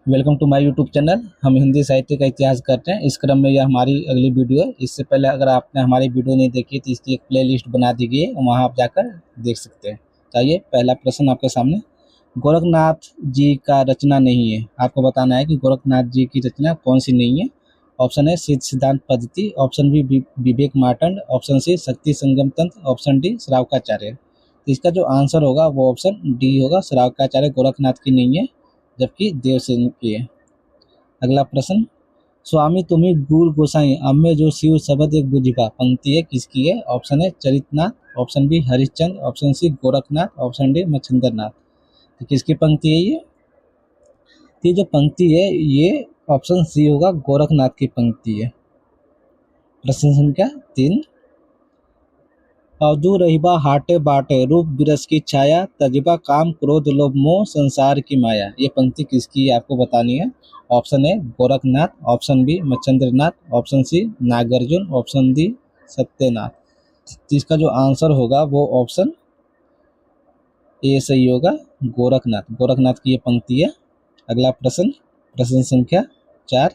Welcome to my YouTube channel. हम हिंदी साहित्य का इतिहास करते हैं। इस क्रम में यह हमारी अगली वीडियो है। इससे पहले अगर आपने हमारी वीडियो नहीं देखी तो इसकी एक प्लेलिस्ट बना दी गई है, वहाँ आप जाकर देख सकते हैं। चाहिए पहला प्रश्न आपके सामने, गोरखनाथ जी का रचना नहीं है। आपको बताना है कि गोरखनाथ जी की रचना कौन सी नहीं है। ऑप्शन है सिद्ध सिद्धांत पद्धति, ऑप्शन बी विवेक मार्तंड, ऑप्शन सी शक्ति संगम तंत्र, ऑप्शन डी श्रावकाचार्य। तो इसका जो आंसर होगा वो ऑप्शन डी होगा, श्रावकाचार्य गोरखनाथ की नहीं है, जबकि देवसेन की है। अगला प्रश्न, स्वामी तुम्ही गुर गोसाई अम्मे जो शिव शब्द एक बुझिबा पंक्ति है किसकी है। ऑप्शन है Charitnath, option B Harishchandra, option C Gorakhnath, option D Machhindranath. तो किसकी पंक्ति है ये? तो जो पंक्ति है ये ऑप्शन सी होगा, गोरखनाथ की पंक्ति है। प्रश्न संख्या 3, अवधू रहिबा हाटे बाटे रूप बिरस की छाया तजिबा काम क्रोध लोभ मोह संसार की माया। ये पंक्ति किसकी है आपको बतानी है। Option A Gorakhnath, option B Machhindranath, option C Nagarjuna, option D Satyanath. तो इसका जो आंसर होगा वो ऑप्शन ए सही होगा, गोरखनाथ। गोरखनाथ की ये पंक्ति है। अगला प्रश्न, प्रश्न संख्या 4,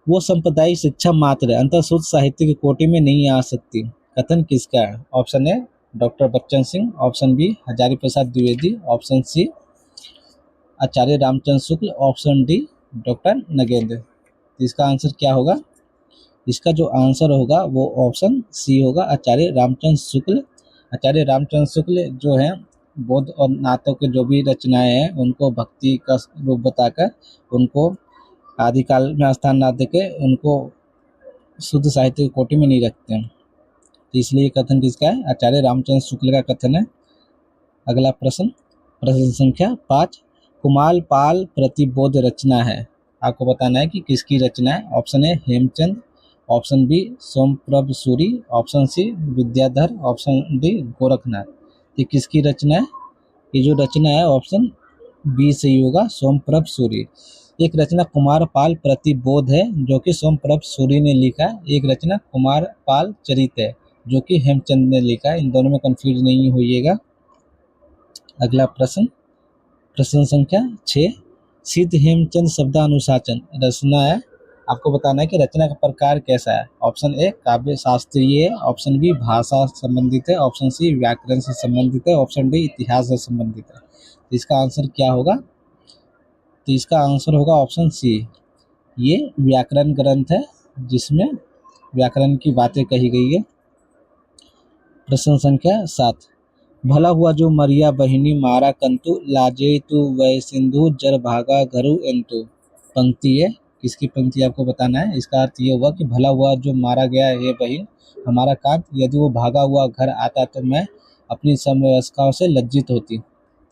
वो सांप्रदायिक शिक्षा मात्र अंतःशुद्ध साहित्य की कोटि में नहीं आ सकती, कथन किसका है। Option A doctor Bachchan Singh, option B Hazari Prasad Dwivedi, option C Acharya Ramchandra Shukla, option D doctor Nagendra. इसका आंसर क्या होगा? इसका जो आंसर होगा वो ऑप्शन सी होगा, आचार्य रामचंद्र शुक्ल। आचार्य रामचंद्र शुक्ल जो है बौद्ध और नाथों के जो भी रचनाएं हैं उनको भक्ति का रूप बताकर उनको आदिकाल में स्थान ना देके उनको शुद्ध साहित्य की कोटि में नहीं रखते हैं। तो इसलिए कथन किसका है? आचार्य रामचंद्र शुक्ल का कथन है। अगला प्रश्न, प्रश्न संख्या 5, कुमाल पाल प्रतिबोध रचना है। आपको बताना है कि किसकी रचना है। Option A Hemchand, option B Somprabh Suri, option C Vidyadhar, option D Gorakhnath. ये किसकी रचना है? ये जो रचना है ऑप्शन बी सही होगा, सोमप्रभ सूरी। एक रचना कुमार पाल प्रतिबोध है जो कि सोमप्रभ सूरी ने लिखा है। एक रचना कुमार पाल चरित है जो कि हेमचंद ने लिखा है। इन दोनों में कंफ्यूज नहीं होइएगा। अगला प्रश्न, प्रश्न संख्या 6, सिद्ध हेमचंद शब्दानुशासन रचना है। आपको बताना है कि रचना का प्रकार कैसा है। ऑप्शन ए काव्य शास्त्रीय है, ऑप्शन बी भाषा संबंधित है, ऑप्शन सी व्याकरण से संबंधित है, ऑप्शन डी इतिहास से संबंधित है। तो इसका आंसर क्या होगा? तो इसका आंसर होगा ऑप्शन सी, ये व्याकरण ग्रंथ है जिसमें व्याकरण की बातें कही गई है। प्रश्न संख्या 7, भला हुआ जो मरिया बहिनी मारा कंतु लाजे तू वै सिंधु जर भागा घरु एंतु। पंक्ति है, किसकी पंक्ति आपको बताना है। इसका अर्थ ये हुआ कि भला हुआ जो मारा गया है बहिन हमारा कांत, यदि वो भागा हुआ घर आता तो मैं अपनी समवयस्काओं से लज्जित होती।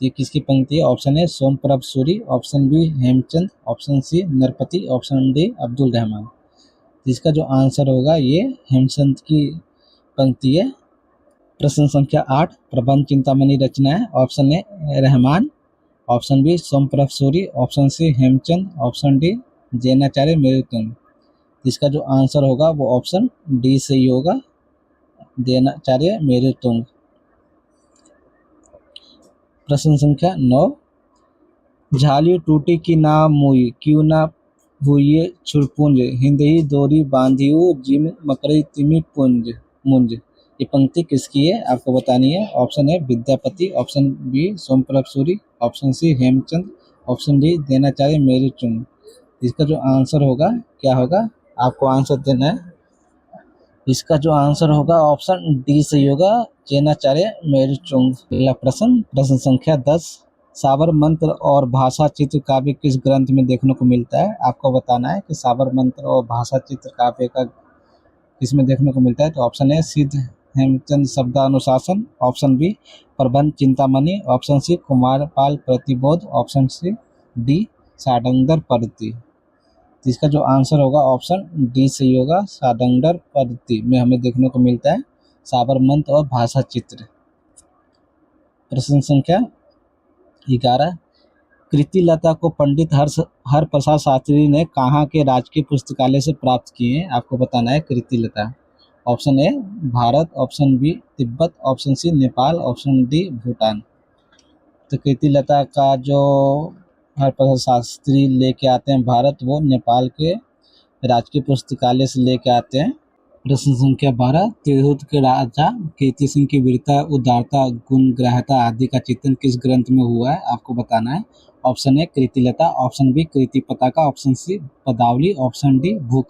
ये किसकी पंक्ति है? Option A Somprabh Suri, option B Hemchand, option C Narpati, option D Abdul Rahman. इसका जो आंसर होगा ये हेमचंद की पंक्ति है। प्रश्न संख्या 8, प्रबंध चिंतामणि रचना है। Option A Rahman, option B Somprabh Suri, option C Hemchand, option D Jainacharya Merutung. इसका जो आंसर होगा वो ऑप्शन डी सही होगा, जैनाचार्य मेरुतुंग। प्रश्न संख्या 9, झाली टूटी की ना मुई क्यों ना हुई छुरपुंज हिंदही दोरी बांधियो जिम मकरई तिमि पुंज मुंज। ये पंक्ति किसकी है आपको बतानी है। ऑप्शन है Vidyapati, option B Somprabh Suri, option C Hemchand, option D Denacharya Meruchung. इसका जो आंसर होगा क्या होगा? आपको आंसर देना है। इसका जो आंसर होगा ऑप्शन डी सही होगा, जैनाचार्य मेरुचुंग। अगला प्रश्न, प्रश्न संख्या 10, साबर मंत्र और भाषा चित्र काव्य किस ग्रंथ में देखने को मिलता है। आपको बताना है कि साबर मंत्र और भाषा चित्र काव्य का किसमें देखने को मिलता है। तो ऑप्शन ए सिद्ध हेमचंद शब्दानुशासन, ऑप्शन बी प्रबंध चिंतामणि, ऑप्शन सी कुमारपाल प्रतिबोध, ऑप्शन सी डी साडंगर पद्धति। इसका जो आंसर होगा ऑप्शन डी सही होगा, साडंगर पद्धति में हमें देखने को मिलता है साबर मंत्र और भाषा चित्र। प्रश्न संख्या 11, कृतिलता को पंडित हर प्रसाद शास्त्री ने कहाँ के राजकीय पुस्तकालय से प्राप्त किए हैं। आपको बताना है Kritilata. Option A Bharat, option B Tibet, option C Nepal, option D Bhutan. तो कृतिलता का जो हरप्रसाद शास्त्री लेके आते हैं भारत, वो नेपाल के राजकीय पुस्तकालय से लेके आते हैं। प्रश्न संख्या 12, तिरहुत के राजा कीर्ति सिंह की वीरता, उदारता, गुण ग्राह्यता आदि का चित्रण किस ग्रंथ में हुआ है, आपको बताना है। ऑप्शन ए कृतिलता, ऑप्शन बी कृति पताका, ऑप्शन सी पदावली, ऑप्शन डी भू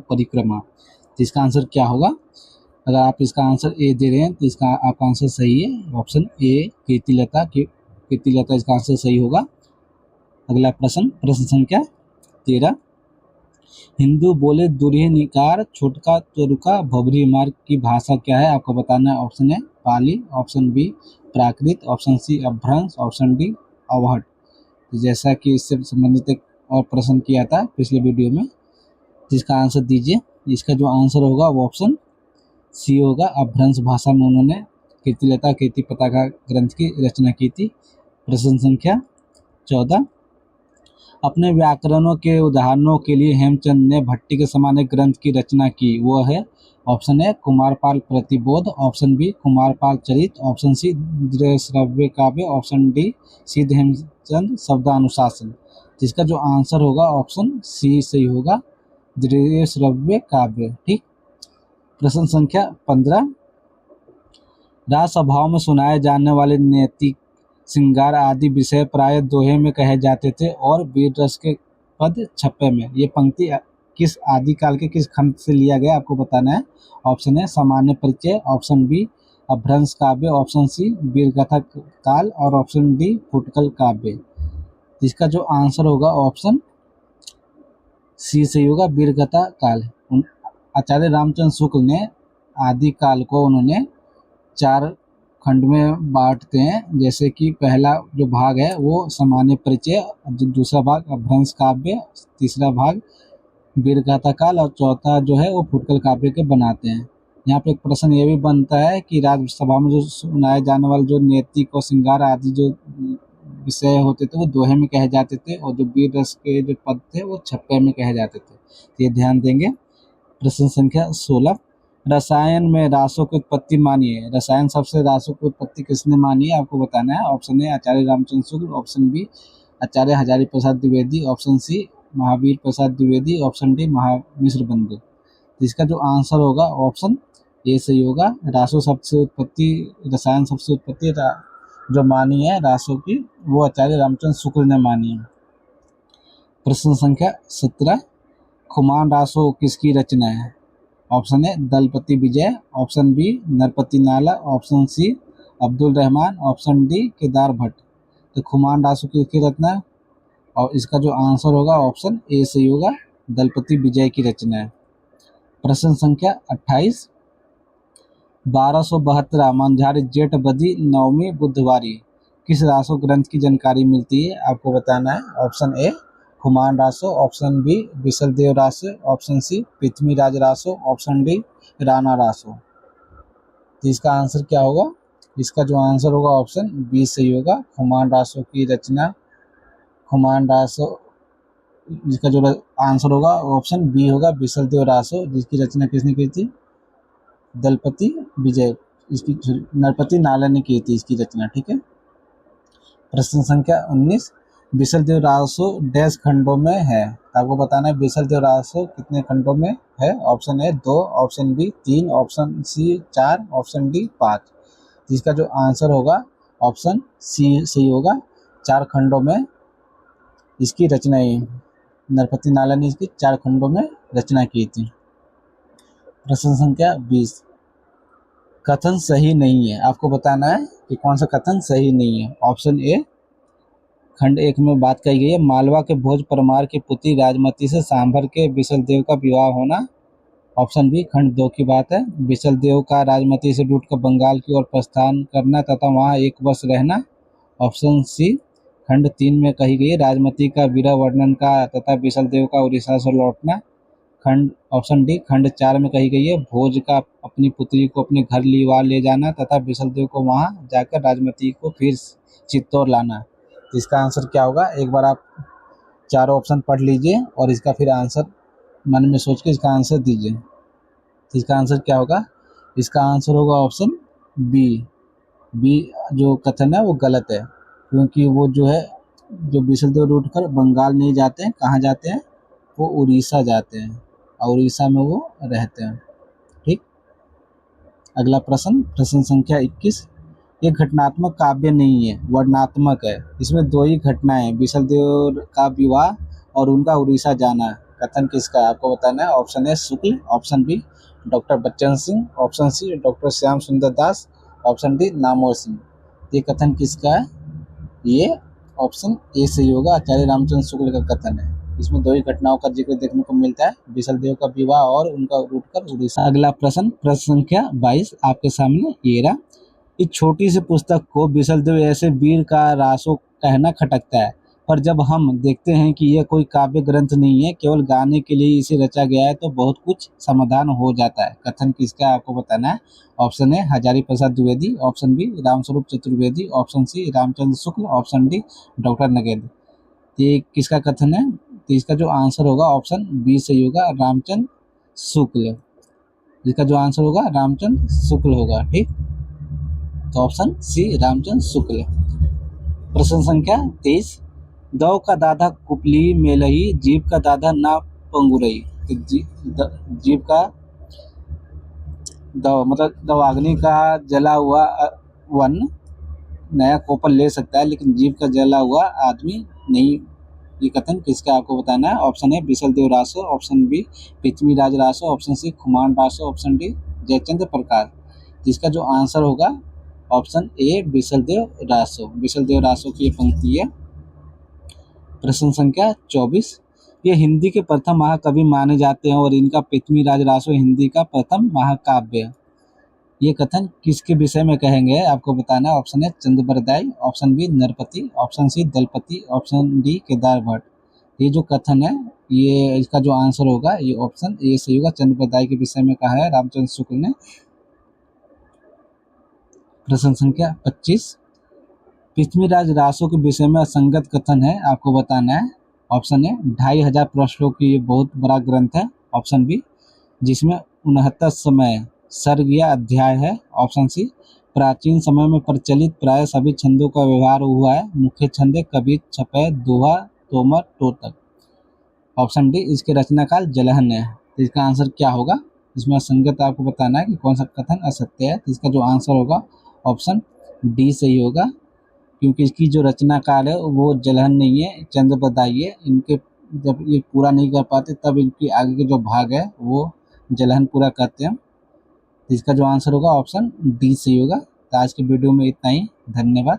परिक्रमा। तो इसका आंसर क्या होगा? अगर आप इसका आंसर ए दे रहे हैं तो इसका आपका आंसर सही है, ऑप्शन ए कृतिलता इसका आंसर सही होगा। अगला प्रश्न संख्या 13, हिंदू बोले दूरिहे निकार छोटका तोरुका भवरी मार्ग की भाषा क्या है, आपको बताना है। Option A Pali, option B Prakrit, option C Apabhramsha, option D Avahatta. तो जैसा कि इससे संबंधित एक और प्रश्न किया था पिछले वीडियो में, जिसका आंसर दीजिए। इसका जो आंसर होगा वो ऑप्शन सी होगा, अपभ्रंश भाषा में उन्होंने कीर्तिलता कीर्ति पताका ग्रंथ की रचना की थी। प्रश्न संख्या 14, अपने व्याकरणों के उदाहरणों के लिए हेमचंद ने भट्टी के समान एक ग्रंथ की रचना की, वो है। ऑप्शन ए कुमारपाल प्रतिबोध, ऑप्शन बी कुमारपाल चरित, ऑप्शन सी श्रव्य काव्य, ऑप्शन डी सिद्ध हेमचंद शब्दानुशासन। जिसका जो आंसर होगा ऑप्शन सी सही होगा, श्रव्य काव्य। ठीक। प्रश्न संख्या 15, राजसभाओं में सुनाए जाने वाले नैतिक श्रृंगार आदि विषय प्राय दोहे में कहे जाते थे और वीर रस के पद छप्पे में। ये पंक्ति किस आदिकाल के किस खंड से लिया गया, आपको बताना है। ऑप्शन ए सामान्य परिचय, ऑप्शन बी अपभ्रंश काव्य, ऑप्शन सी वीरगाथा काल और ऑप्शन डी फुटकल काव्य। इसका जो आंसर होगा ऑप्शन सी सही होगा, वीरगाथा काल। आचार्य रामचंद्र शुक्ल ने आदिकाल को उन्होंने 4 खंड में बांटते हैं, जैसे कि पहला जो भाग है वो सामान्य परिचय, दूसरा भाग अपभ्रंश काव्य, तीसरा भाग वीरगाथा काल और चौथा जो है वो फुटकल काव्य के बनाते हैं। यहाँ पे एक प्रश्न ये भी बनता है कि राज्यसभा में जो सुनाए जाने वाले जो नैतिक और श्रृंगार आदि जो विषय होते थे वो दोहे में कहे जाते थे और जो वीर रस के जो पद थे वो छप्पे में कहे जाते थे। ये ध्यान देंगे। प्रश्न संख्या 16, रसायन में रासों की उत्पत्ति मानिए। रसायन सबसे रासों की उत्पत्ति किसने मानी है, आपको बताना है। Option A Acharya Ramchandra Shukla, option B Acharya Hazari Prasad Dwivedi, option C Mahavir Prasad Dwivedi, option D Mahamishra Bandhu. इसका जो आंसर होगा ऑप्शन ए सही होगा, रासो सबसे उत्पत्ति रसायन सबसे उत्पत्ति जो मानी है रासों की वो आचार्य रामचंद्र शुक्ल ने मानी है। प्रश्न संख्या 17, खुमान रासो किसकी रचना है। Option A Dalpati Vijay, option B Narpati Nalha, option C Abdul Rahman, option D Kedar Bhatt. तो खुमान रासो किसकी रचना है और इसका जो आंसर होगा ऑप्शन ए सही होगा, दलपति विजय की रचना है। प्रश्न संख्या 28, 1272 मंझारी जेठ बदी नवमी बुधवारी किस रासो ग्रंथ की जानकारी मिलती है, आपको बताना है। Option A Khuman Raso, option B Bisal Dev Raso, option C Prithviraj Raso, option D Rana Raso. तो इसका आंसर क्या होगा, इसका जो आंसर होगा ऑप्शन बी सही होगा, खुमान रासो की रचना खुमान रासो। इसका जो आंसर होगा ऑप्शन बी होगा, बिसल देव रासो, जिसकी रचना किसने की थी, दलपति विजय, इसकी नरपति नाला ने की थी इसकी रचना। ठीक है। प्रश्न संख्या 19, बिसल देव रासो डैश खंडों में है, आपको बताना है बिसल देव रासो कितने खंडों में है। Option A 2, option B 3, option C 4, option D 5। इसका जो आंसर होगा ऑप्शन सी सही होगा, 4 खंडों में इसकी रचना है। नरपति नाला ने इसकी 4 खंडों में रचना की थी। प्रश्न संख्या 20, कथन सही नहीं है, आपको बताना है कि कौन सा कथन सही नहीं है। ऑप्शन ए खंड 1 में बात कही गई है मालवा के भोज परमार की पुत्री राजमती से सांभर के बिसल देव का विवाह होना। ऑप्शन बी खंड 2 की बात है बिसल देव का राजमती से लूटकर बंगाल की ओर प्रस्थान करना तथा वहां 1 वर्ष रहना। ऑप्शन सी खंड 3 में कही गई राजमती का विरह वर्णन का तथा बिसल देव का उड़ीसा से लौटना। ऑप्शन डी खंड 4 में कही गई है भोज का अपनी पुत्री को अपने घर लिवा ले जाना तथा बिसल देव को वहां जाकर राजमती को फिर चित्तौड़ लाना। तो इसका आंसर क्या होगा, एक बार आप चारों ऑप्शन पढ़ लीजिए और इसका फिर आंसर मन में सोच के इसका आंसर दीजिए। तो इसका आंसर क्या होगा, इसका आंसर होगा ऑप्शन बी जो कथन है वो गलत है, क्योंकि वो जो है जो बिसलदेव रूट कर बंगाल नहीं जाते हैं, कहाँ जाते हैं? वो उड़ीसा जाते हैं और उड़ीसा में वो रहते हैं। ठीक। अगला प्रश्न, प्रश्न संख्या 21। ये घटनात्मक काव्य नहीं है, वर्णनात्मक है। इसमें दो ही घटनाएं हैं, बिसलदेव का विवाह और उनका उड़ीसा जाना। कथन किसका है आपको बताना है। Option A Shukla, option B doctor Bachchan Singh, option C doctor Shyam Sundar Das, option D Namvar Singh. ये कथन किसका है? ये ऑप्शन ए सही होगा, आचार्य रामचंद्र शुक्ल का कथन है। इसमें दो ही घटनाओं का जिक्र देखने को मिलता है, बिसलदेव का विवाह और उनका रूट कर उड़ीसा। अगला प्रश्न, प्रश्न संख्या 22 आपके सामने ये रहा। इस छोटी सी पुस्तक को बिसलदेव ऐसे वीर का रासो कहना खटकता है, पर जब हम देखते हैं कि यह कोई काव्य ग्रंथ नहीं है, केवल गाने के लिए इसे रचा गया है, तो बहुत कुछ समाधान हो जाता है। कथन किसका है आपको बताना है। Option A Hazari Prasad Dwivedi, option B Ramswaroop Chaturvedi, option C Ramchandra Shukla, option D doctor Nagendra. ये किसका कथन है? तो इसका जो आंसर होगा ऑप्शन बी सही होगा, रामचंद्र शुक्ल। इसका जो आंसर होगा रामचंद्र शुक्ल होगा। ठीक, तो ऑप्शन सी रामचंद्र शुक्ल। प्रश्न संख्या 23। दौ का दादा कुपली मेलही, जीव का दादा ना पंगुरई। तो जीव का दौ मतलब दवाग्नि का जला हुआ वन नया कोपल ले सकता है, लेकिन जीव का जला हुआ आदमी नहीं। ये कथन किसका आपको बताना है। Option A Bisaldev Raso, option B Prithviraj Raso, option C Khuman Raso, option D Jaichandra Prakash. जिसका जो आंसर होगा ऑप्शन ए बिसलदेव रासो। बिसलदेव रासो की ये पंक्ति है। प्रश्न संख्या 24। ये हिंदी के प्रथम महाकवि माने जाते हैं और इनका पृथ्वीराज रासो हिंदी का प्रथम महाकाव्य है। ये कथन किसके विषय में कहेंगे आपको बताना है। Option A Chandbardai, option B Narpati, option C Dalpati, option D Kedar Bhatt. ये जो कथन है, ये इसका जो आंसर होगा ये ऑप्शन ए सही होगा, चंद्रबरदाई के विषय में कहा है रामचंद्र शुक्ल ने। प्रश्न संख्या 25। पृथ्वीराज रासो के विषय में असंगत कथन है, आपको बताना है। ऑप्शन ए 2500 प्रश्नों की ये बहुत बड़ा ग्रंथ है, ऑप्शन बी जिसमें 69 समय सर्ग या अध्याय है, ऑप्शन सी प्राचीन समय में प्रचलित प्राय सभी छंदों का व्यवहार हुआ है, मुख्य छंद कबीर, छपै, दोहा, तोमर, टोटक, ऑप्शन डी इसके रचना काल जलहन है। तो इसका आंसर क्या होगा? इसमें असंगत आपको बताना है कि कौन सा कथन असत्य है। तो इसका जो आंसर होगा ऑप्शन डी सही होगा, क्योंकि इसकी जो रचना काल है वो जलहन नहीं है, चंद्रबरदाई है। इनके जब ये पूरा नहीं कर पाते तब इनकी आगे के जो भाग है वो जलहन पूरा करते हैं। तो इसका जो आंसर होगा ऑप्शन डी सही होगा। तो आज की वीडियो में इतना ही, धन्यवाद।